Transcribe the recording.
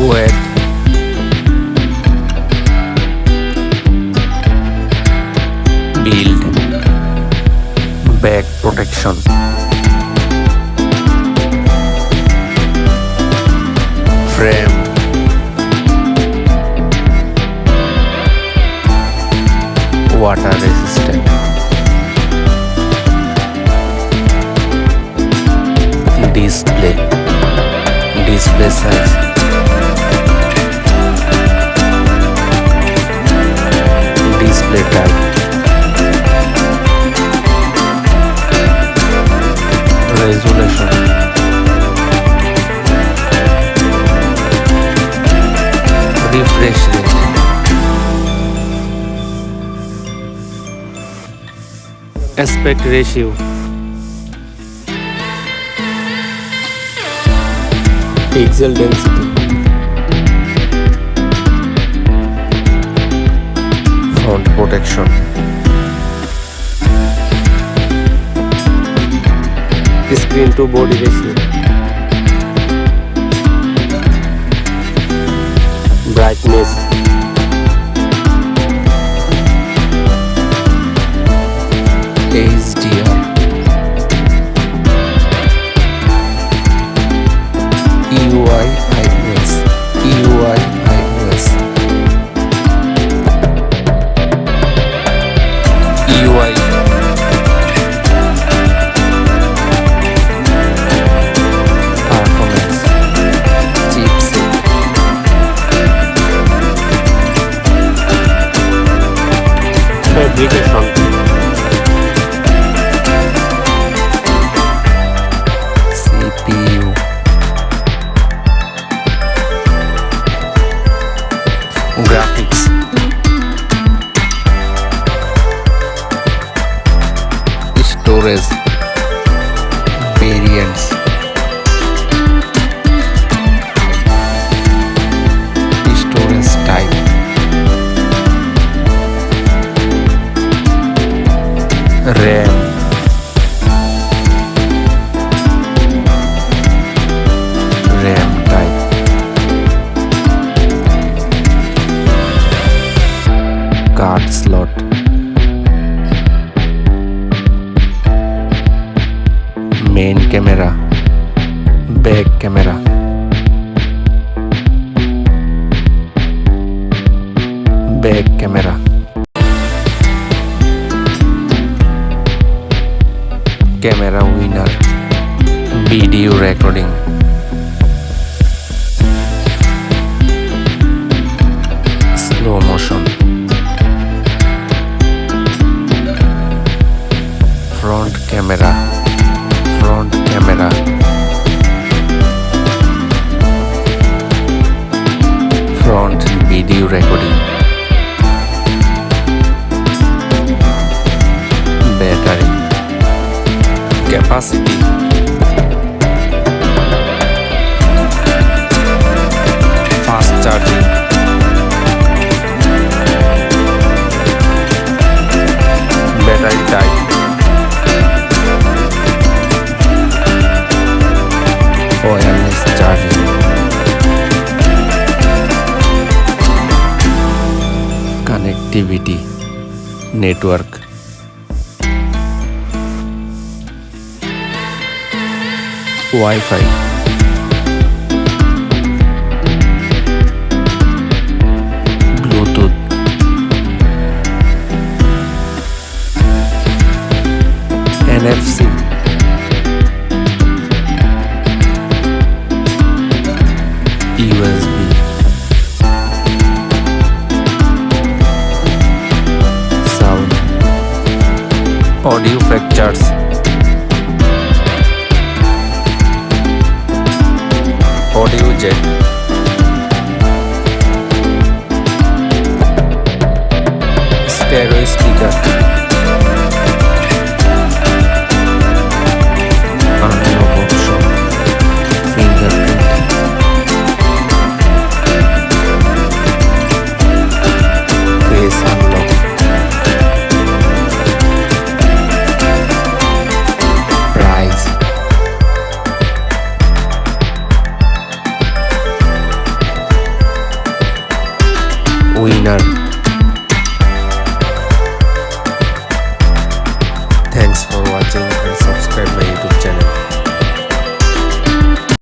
Weight, build, back protection, frame, water resistant, display size, display type, resolution, refresh rate, aspect ratio, pixel density, font protection, screen to body ratio, brightness, HDR, UI iOS, UI performance, chipset, fabrication, CPU, graphics, storage, variants, storage type, RAM, type, card slot, main camera, back camera, camera winner, video recording, slow motion, front camera, front video recording, battery, capacity, fast charging, battery type, wireless charging, connectivity, network, Wi-Fi, Bluetooth, NFC, USB, sound, audio features, audio jack, stereo speaker, unlock option, fingerprint, face unlock, price, winner.